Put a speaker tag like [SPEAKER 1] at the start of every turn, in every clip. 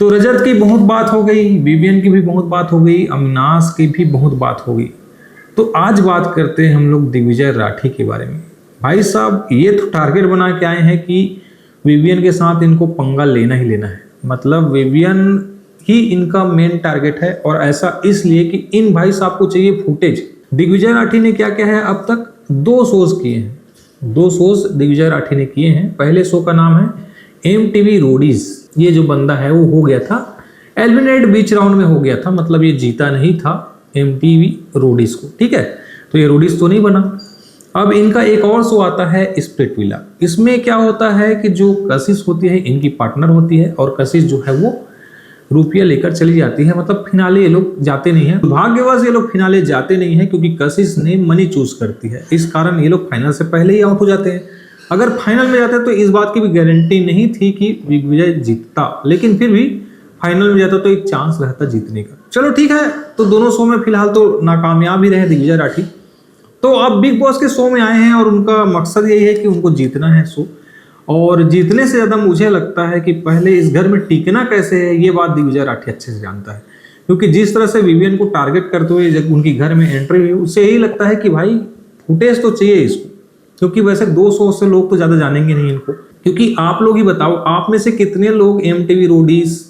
[SPEAKER 1] तो रजत की बहुत बात हो गई, विवियन की भी बहुत बात हो गई, अविनाश की भी बहुत बात हो गई। तो आज बात करते हैं हम लोग दिग्विजय राठी के बारे में। भाई साहब ये तो टारगेट बना के आए हैं कि विवियन के साथ इनको पंगा लेना ही लेना है, मतलब विवियन ही इनका मेन टारगेट है। और ऐसा इसलिए कि इन भाई साहब को चाहिए फुटेज। दिग्विजय राठी ने क्या क्या है, अब तक 2 शोज किए हैं, 2 शोज दिग्विजय राठी ने किए हैं। पहले शो का नाम है MTV रोडीज। ये जो बंदा है वो हो गया था एलिमिनेट बीच राउंड में हो गया था, मतलब ये जीता नहीं था MTV रोडीज को, ठीक है। तो ये रोडीज तो नहीं बना। अब इनका एक और शो आता है स्प्लिट विला। इसमें क्या होता है कि जो कशिश होती है इनकी पार्टनर होती है और कशिश जो है वो रुपया लेकर चली जाती है, मतलब फिनाले ये लोग जाते नहीं है। भाग्यवश ये लोग फिनाले जाते नहीं है क्योंकि कशिश ने मनी चूज करती है, इस कारण ये लोग फाइनल से पहले ही आउट हो जाते हैं। अगर फाइनल में जाते तो इस बात की भी गारंटी नहीं थी कि दिग्विजय जीतता, लेकिन फिर भी फाइनल में जाता तो एक चांस रहता जीतने का। चलो ठीक है, तो दोनों शो में फिलहाल तो नाकामयाब ही रहे दिग्विजय राठी। तो अब बिग बॉस के शो में आए हैं और उनका मकसद यही है कि उनको जीतना है शो, और जीतने से ज्यादा मुझे लगता है कि पहले इस घर में टिकना कैसे है ये बात दिग्विजय राठी अच्छे से जानता है। क्योंकि जिस तरह से विवियन को टारगेट करते हुए जब उनकी घर में एंट्री हुई, उससे यही लगता है कि भाई फुटेज तो चाहिए इसको, क्योंकि वैसे 2 शो से लोग तो ज्यादा जानेंगे नहीं इनको। क्योंकि आप लोग ही बताओ, आप में से कितने लोग MTV रोडीज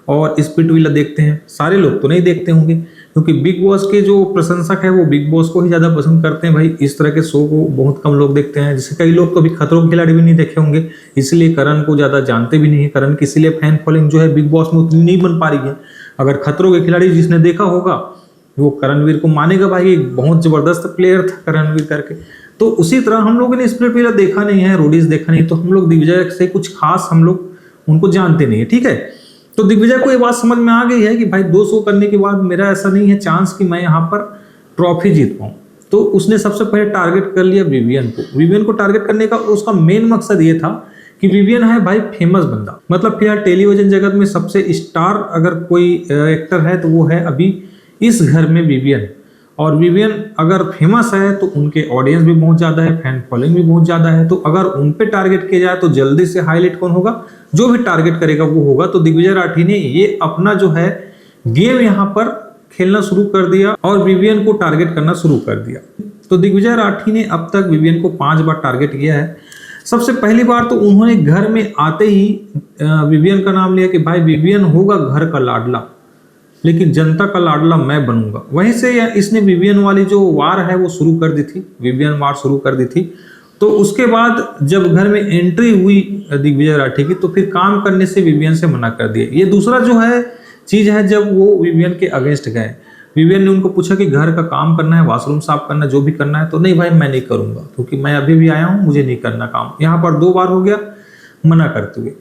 [SPEAKER 1] और स्प्लिट विला देखते हैं? सारे लोग तो नहीं देखते होंगे, क्योंकि बिग बॉस के जो प्रशंसक है वो बिग बॉस को ही ज्यादा पसंद करते हैं। भाई इस तरह के शो को बहुत कम लोग देखते हैं, जैसे कई लोग तो अभी खतरों के खिलाड़ी भी नहीं देखे होंगे, इसलिए करण को ज्यादा जानते भी नहीं है। करण की इसलिए फैन फॉलोइंग जो है बिग बॉस में उतनी नहीं बन पा रही है। अगर खतरों के खिलाड़ी जिसने देखा होगा वो करणवीर को मानेगा, भाई एक बहुत जबरदस्त प्लेयर था करणवीर करके। तो उसी तरह हम लोगों ने स्प्लिट विला देखा नहीं है, रोडीज देखा नहीं, तो हम लोग दिग्विजय से कुछ खास हम लोग उनको जानते नहीं है, ठीक है। तो दिग्विजय को ये बात समझ में आ गई है कि भाई 2 शो करने के बाद मेरा ऐसा नहीं है चांस कि मैं यहाँ पर ट्रॉफी जीत पाऊँ। तो उसने सबसे पहले टारगेट कर लिया विवियन को। विवियन को टारगेट करने का उसका मेन मकसद ये था कि विवियन है भाई फेमस बंदा, मतलब फिलहाल टेलीविजन जगत में सबसे स्टार अगर कोई एक्टर है तो वो है अभी इस घर में विवियन। और विवियन अगर फेमस है तो उनके ऑडियंस भी बहुत ज़्यादा है, फैन फॉलोइंग भी बहुत ज़्यादा है। तो अगर उन पे टारगेट किया जाए तो जल्दी से हाईलाइट कौन होगा? जो भी टारगेट करेगा वो होगा। तो दिग्विजय राठी ने ये अपना जो है गेम यहाँ पर खेलना शुरू कर दिया और विवियन को टारगेट करना शुरू कर दिया। तो दिग्विजय राठी ने अब तक विवियन को 5 बार टारगेट किया है। सबसे पहली बार तो उन्होंने घर में आते ही विवियन का नाम लिया कि भाई विवियन होगा घर का लाडला, लेकिन जनता का लाडला मैं बनूंगा। वहीं से इसने विवियन वाली जो वार है वो शुरू कर दी थी, विवियन वार शुरू कर दी थी। तो उसके बाद जब घर में एंट्री हुई दिग्विजय राठी की तो फिर काम करने से विवियन से मना कर दिया। ये दूसरा जो है चीज है, जब वो विवियन के अगेंस्ट गए, विवियन ने उनको पूछा कि घर का काम करना है, वॉशरूम साफ करना, जो भी करना है, तो नहीं भाई मैं नहीं करूंगा क्योंकि मैं अभी भी आया हूं, मुझे नहीं करना काम। यहाँ पर 2 बार हो गया मना करते हुए।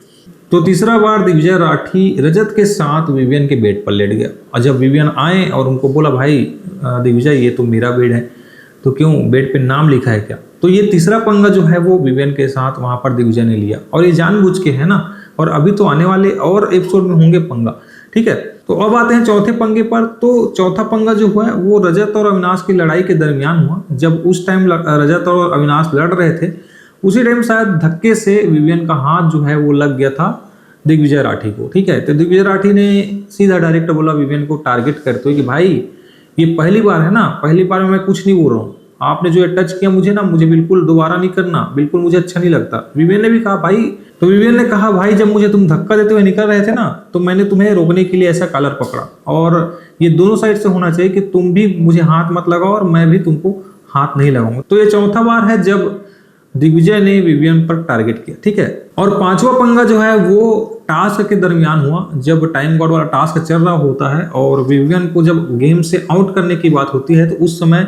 [SPEAKER 1] तो तीसरा बार दिग्विजय राठी रजत के साथ विवियन के बेड पर लेट गया, और जब विवियन आए और उनको बोला भाई दिग्विजय ये तो मेरा बेड है, तो क्यों बेड पे नाम लिखा है क्या? तो ये तीसरा पंगा जो है वो विवियन के साथ वहां पर दिग्विजय ने लिया, और ये जानबूझ के है ना, और अभी तो आने वाले और एपिसोड में होंगे पंगा, ठीक है। तो अब आते हैं चौथे पंगे पर। तो चौथा पंगा जो हुआ है वो रजत और अविनाश की लड़ाई के दरमियान हुआ। जब उस टाइम रजत और अविनाश लड़ रहे थे, उसी टाइम शायद धक्के से विवियन का हाथ जो है वो लग गया था दिग्विजय राठी को, ठीक है। तो दिग्विजय राठी ने सीधा डायरेक्ट बोला विवियन को टारगेट करते हुए कि भाई ये पहली बार है ना, पहली बार में मैं कुछ नहीं बोल रहा हूँ, आपने जो टच किया मुझे ना, मुझे बिल्कुल दोबारा नहीं करना, बिल्कुल मुझे अच्छा नहीं लगता। विवियन ने भी कहा भाई, तो विवियन ने कहा भाई जब मुझे तुम धक्का देते हुए निकल रहे थे ना, तो मैंने तुम्हें रोकने के लिए ऐसा कॉलर पकड़ा, और ये दोनों साइड से होना चाहिए कि तुम भी मुझे हाथ मत लगाओ और मैं भी तुमको हाथ नहीं लगाऊंगा। तो ये चौथा बार है जब दिग्विजय ने विवियन पर टारगेट किया, ठीक है। और 5वां पंगा जो है वो टास्क के दरमियान हुआ, जब टाइम गॉड वाला टास्क चल रहा होता है और विवियन को जब गेम से आउट करने की बात होती है, तो उस समय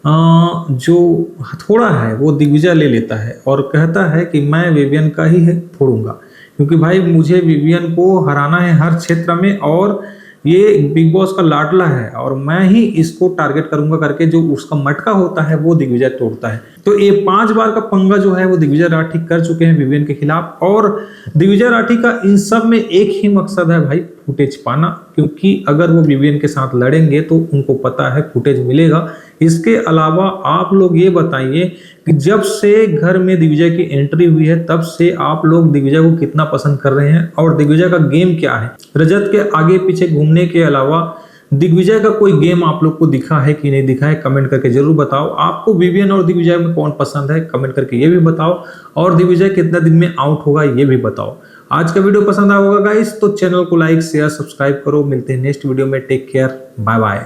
[SPEAKER 1] जो हथौड़ा है वो दिग्विजय ले लेता है और कहता है कि मैं विवियन का ही है फोड़ूंगा, क्योंकि भाई मुझे विवियन को हराना है हर क्षेत्र में, और ये बिग बॉस का लाडला है और मैं ही इसको टारगेट करूंगा करके जो उसका मटका होता है वो दिग्विजय तोड़ता है। तो ये 5 बार का पंगा जो है वो दिग्विजय राठी कर चुके हैं विवियन के खिलाफ, और दिग्विजय राठी का इन सब में एक ही मकसद है भाई, फुटेज पाना। क्योंकि अगर वो विवियन के साथ लड़ेंगे तो उनको पता है फुटेज मिलेगा, इसके अलावा आप लोग ये बताइए कि जब से घर में दिग्विजय की एंट्री हुई है तब से आप लोग दिग्विजय को कितना पसंद कर रहे हैं और दिग्विजय का गेम क्या है। रजत के आगे पीछे घूमने के अलावा दिग्विजय का कोई गेम आप लोग को दिखा है कि नहीं दिखा है, कमेंट करके जरूर बताओ। आपको विवियन और दिग्विजय में कौन पसंद है, कमेंट करके ये भी बताओ। और दिग्विजय कितना दिन में आउट होगा ये भी बताओ। आज का वीडियो पसंद आया होगा गाइस तो चैनल को लाइक शेयर सब्सक्राइब करो। मिलते हैं नेक्स्ट वीडियो में। Take care, bye bye.